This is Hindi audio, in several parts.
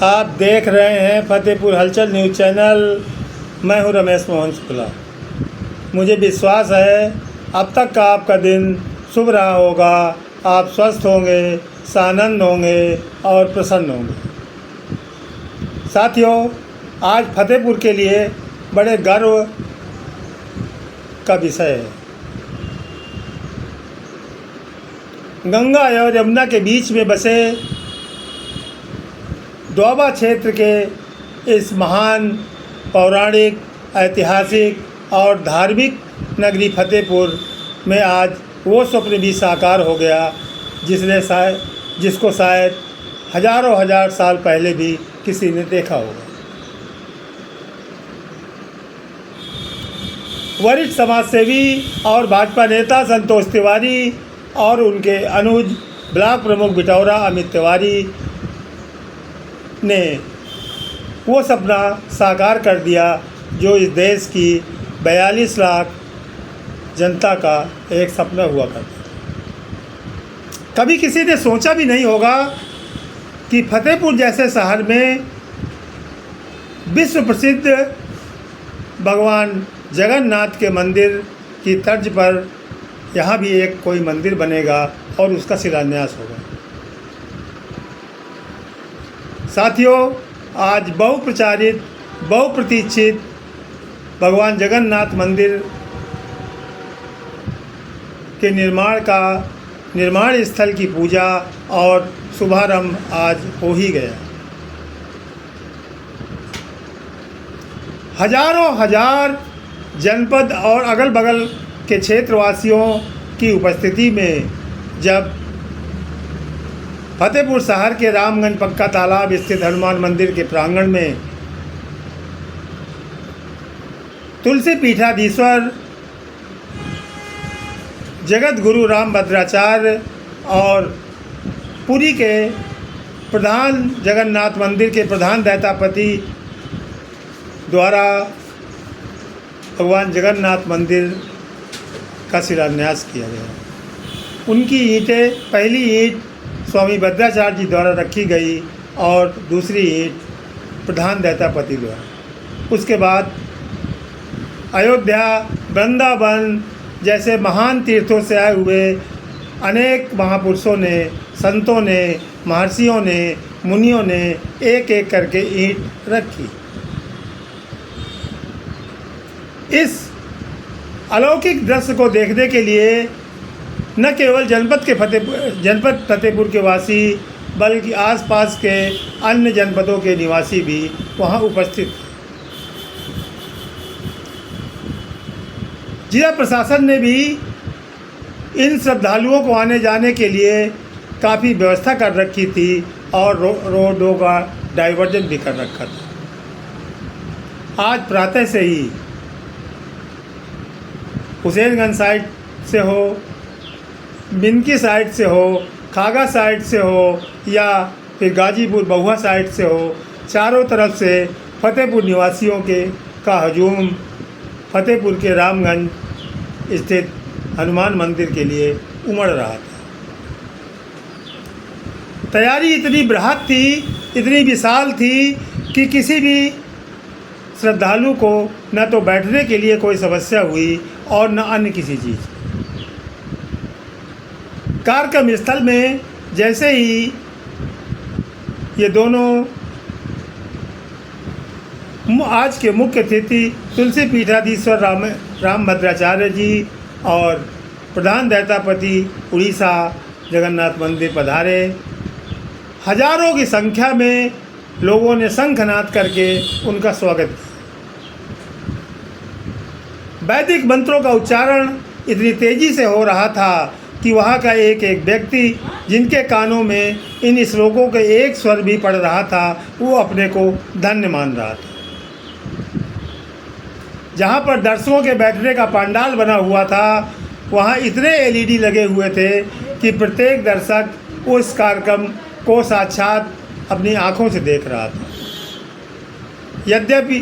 आप देख रहे हैं फतेहपुर हलचल न्यूज़ चैनल। मैं हूं रमेश मोहन शुक्ला। मुझे विश्वास है अब तक का आपका दिन शुभ रहा होगा। आप स्वस्थ होंगे, सानंद होंगे और प्रसन्न होंगे। साथियों, आज फतेहपुर के लिए बड़े गर्व का विषय है। गंगा और यमुना के बीच में बसे दोआबा क्षेत्र के इस महान पौराणिक, ऐतिहासिक और धार्मिक नगरी फतेहपुर में आज वो स्वप्न भी साकार हो गया जिसको शायद हजारों हजार साल पहले भी किसी ने देखा होगा। वरिष्ठ समाजसेवी और भाजपा नेता संतोष तिवारी और उनके अनुज ब्लॉक प्रमुख बिटौरा अमित तिवारी ने वो सपना साकार कर दिया जो इस देश की 42 लाख जनता का एक सपना हुआ करता। कभी किसी ने सोचा भी नहीं होगा कि फतेहपुर जैसे शहर में विश्व प्रसिद्ध भगवान जगन्नाथ के मंदिर की तर्ज पर यहाँ भी एक कोई मंदिर बनेगा और उसका शिलान्यास होगा। साथियों, आज बहुप्रचारित, बहुप्रतीक्षित भगवान जगन्नाथ मंदिर के निर्माण स्थल की पूजा और शुभारंभ आज हो ही गया। हजारों हजार जनपद और अगल बगल के क्षेत्रवासियों की उपस्थिति में जब फतेहपुर शहर के रामगंज पक्का तालाब स्थित हनुमान मंदिर के प्रांगण में तुलसी पीठाधीश्वर जगत गुरु रामभद्राचार्य और पुरी के प्रधान जगन्नाथ मंदिर के प्रधान दैतापति द्वारा भगवान जगन्नाथ मंदिर का शिलान्यास किया गया। उनकी ईंटें, पहली ईंट स्वामी भद्राचार्य जी द्वारा रखी गई और दूसरी ईंट प्रधान दैतापति द्वारा। उसके बाद अयोध्या, वृंदावन जैसे महान तीर्थों से आए हुए अनेक महापुरुषों ने, संतों ने, महर्षियों ने, मुनियों ने एक एक करके ईंट रखी। इस अलौकिक दृश्य को देखने के लिए न केवल जनपद फतेहपुर के वासी बल्कि आसपास के अन्य जनपदों के निवासी भी वहां उपस्थित थे। जिला प्रशासन ने भी इन श्रद्धालुओं को आने जाने के लिए काफ़ी व्यवस्था कर रखी थी और रोडों का डाइवर्जन भी कर रखा था। आज प्रातः से ही हुसैनगंज साइड से हो, बिनकी साइड से हो, खागा साइड से हो या फिर गाजीपुर बहुआ साइड से हो, चारों तरफ से फतेहपुर निवासियों का हजूम फतेहपुर के रामगंज स्थित हनुमान मंदिर के लिए उमड़ रहा था। तैयारी इतनी बृहद थी, इतनी विशाल थी कि किसी भी श्रद्धालु को न तो बैठने के लिए कोई समस्या हुई और न अन्य किसी चीज़। कार्यक्रम स्थल में जैसे ही ये दोनों आज के मुख्य अतिथि तुलसी पीठाधीश्वर रामभद्राचार्य जी और प्रधान दैतापति उड़ीसा जगन्नाथ मंदिर पधारे। हजारों की संख्या में लोगों ने शंखनाद करके उनका स्वागत किया। वैदिक मंत्रों का उच्चारण इतनी तेजी से हो रहा था कि वहाँ का एक एक व्यक्ति जिनके कानों में इन श्लोकों के एक स्वर भी पड़ रहा था वो अपने को धन्य मान रहा था। जहाँ पर दर्शकों के बैठने का पंडाल बना हुआ था वहाँ इतने एलईडी लगे हुए थे कि प्रत्येक दर्शक उस कार्यक्रम को साक्षात अपनी आँखों से देख रहा था। यद्यपि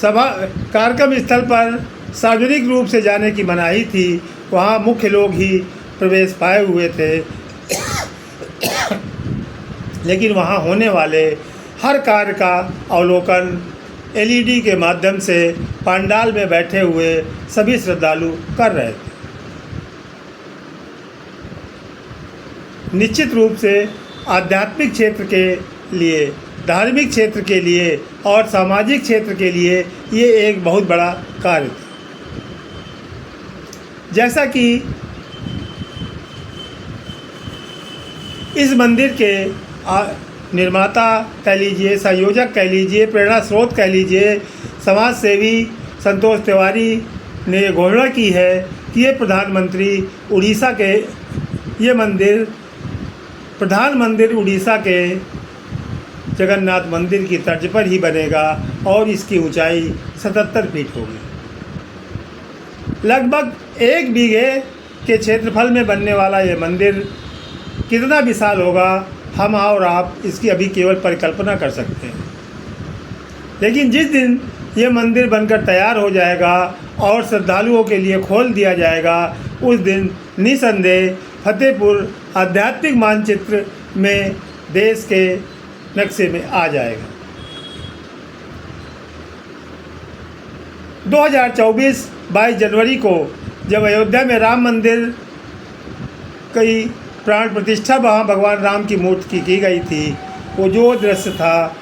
कार्यक्रम स्थल पर सार्वजनिक रूप से जाने की मनाही थी, वहाँ मुख्य लोग ही प्रवेश पाए हुए थे। लेकिन वहाँ होने वाले हर कार्य का अवलोकन एलईडी के माध्यम से पंडाल में बैठे हुए सभी श्रद्धालु कर रहे थे। निश्चित रूप से आध्यात्मिक क्षेत्र के लिए, धार्मिक क्षेत्र के लिए और सामाजिक क्षेत्र के लिए ये एक बहुत बड़ा कार्य था। जैसा कि इस मंदिर के निर्माता कह लीजिए, संयोजक कह लीजिए, प्रेरणा स्रोत कह लीजिए, समाज सेवी संतोष तिवारी ने घोषणा की है कि ये प्रधानमंत्री उड़ीसा के ये मंदिर प्रधान मंदिर उड़ीसा के जगन्नाथ मंदिर की तर्ज पर ही बनेगा और इसकी ऊंचाई 77 फीट होगी। लगभग 1 बीघे के क्षेत्रफल में बनने वाला ये मंदिर कितना विशाल होगा, हम और आप इसकी अभी केवल परिकल्पना कर सकते हैं। लेकिन जिस दिन ये मंदिर बनकर तैयार हो जाएगा और श्रद्धालुओं के लिए खोल दिया जाएगा, उस दिन निसंदेह फतेहपुर आध्यात्मिक मानचित्र में देश के नक्शे में आ जाएगा। 2024 22 जनवरी को जब अयोध्या में राम मंदिर की प्राण प्रतिष्ठा वहाँ भगवान राम की मूर्ति की गई थी, वो जो दृश्य था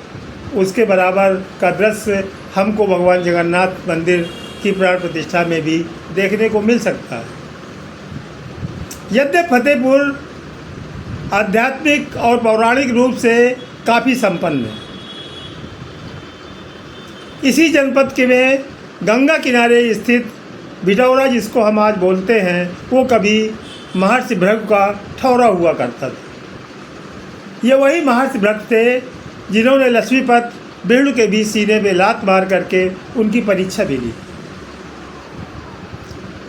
उसके बराबर का दृश्य हमको भगवान जगन्नाथ मंदिर की प्राण प्रतिष्ठा में भी देखने को मिल सकता है। यद्यपि फतेहपुर आध्यात्मिक और पौराणिक रूप से काफ़ी संपन्न है। इसी जनपद के में गंगा किनारे स्थित बिटौरा, जिसको हम आज बोलते हैं, वो कभी महर्षि भृगु का ठौरा हुआ करता था। ये वही महर्षि भृगु थे जिन्होंने लक्ष्मीपत बेड़ू के बीच सीने में लात मार करके उनकी परीक्षा भी ली।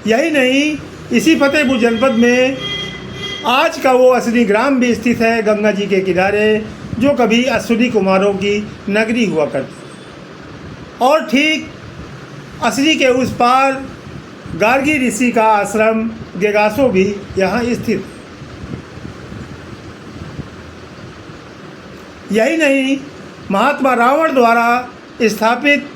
यही नहीं, इसी फतेहपुर जनपद में आज का वो असली ग्राम भी स्थित है गंगा जी के किनारे, जो कभी अश्विनी कुमारों की नगरी हुआ करती। और ठीक असली के उस पार गार्गी ऋषि का आश्रम गेगासो भी यहाँ स्थित। यही नहीं, महात्मा रावण द्वारा स्थापित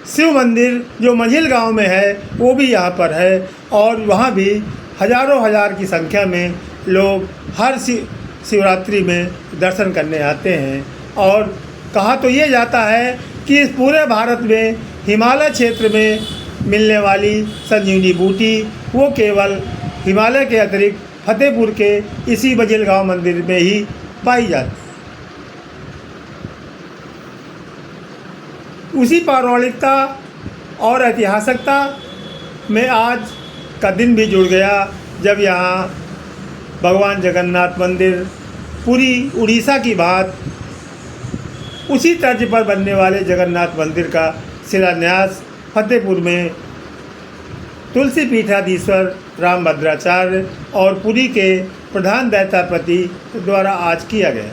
शिव मंदिर जो मंझिल गांव में है, वो भी यहाँ पर है और वहाँ भी हजारों हजार की संख्या में लोग हर शिवरात्रि में दर्शन करने आते हैं। और कहा तो ये जाता है कि इस पूरे भारत में हिमालय क्षेत्र में मिलने वाली संजीवनी बूटी वो केवल हिमालय के अतिरिक्त फतेहपुर के इसी मंझिलगांव मंदिर में ही पाई जाती है। उसी पौराणिकता और ऐतिहासिकता में आज का दिन भी जुड़ गया जब यहाँ भगवान जगन्नाथ मंदिर पूरी उड़ीसा की बात उसी तर्ज पर बनने वाले जगन्नाथ मंदिर का शिलान्यास फतेहपुर में तुलसी पीठाधीश्वर रामभद्राचार्य और पुरी के प्रधान दैतापति द्वारा आज किया गया।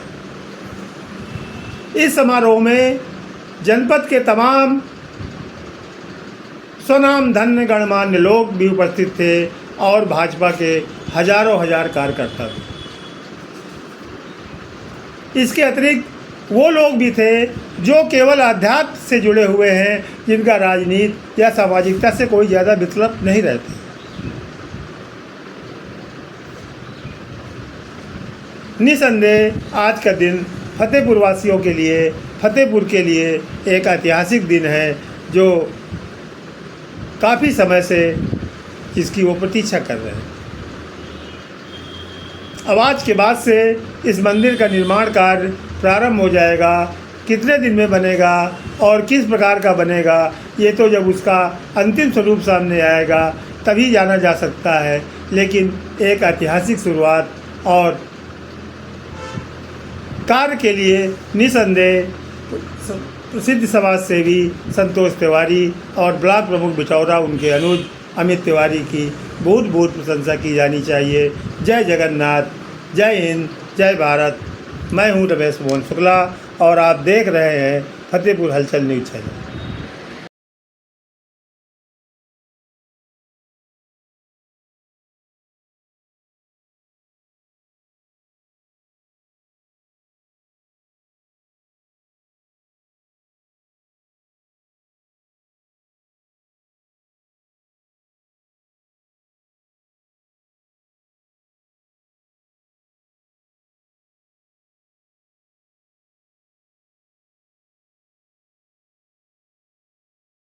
इस समारोह में जनपद के तमाम स्वनाम धन्य गणमान्य लोग भी उपस्थित थे और भाजपा के हजारों हजार कार्यकर्ता थे। इसके अतिरिक्त वो लोग भी थे जो केवल अध्यात्म से जुड़े हुए हैं, जिनका राजनीति या सामाजिकता से कोई ज़्यादा विकल्प नहीं रहते। निसंदेह आज का दिन फतेहपुर वासियों के लिए, फतेहपुर के लिए एक ऐतिहासिक दिन है जो काफ़ी समय से इसकी वो प्रतीक्षा कर रहे हैं। अब आज के बाद से इस मंदिर का निर्माण कार्य प्रारंभ हो जाएगा। कितने दिन में बनेगा और किस प्रकार का बनेगा, ये तो जब उसका अंतिम स्वरूप सामने आएगा तभी जाना जा सकता है। लेकिन एक ऐतिहासिक शुरुआत और कार्य के लिए निसंदेह प्रसिद्ध समाज सेवी संतोष तिवारी और ब्लॉक प्रमुख बिटौरा उनके अनुज अमित तिवारी की बहुत बहुत प्रशंसा की जानी चाहिए। जय जगन्नाथ, जय हिंद, जय भारत। मैं हूँ रमेश मोहन शुक्ला और आप देख रहे हैं फतेहपुर हलचल न्यूज़ चैनल।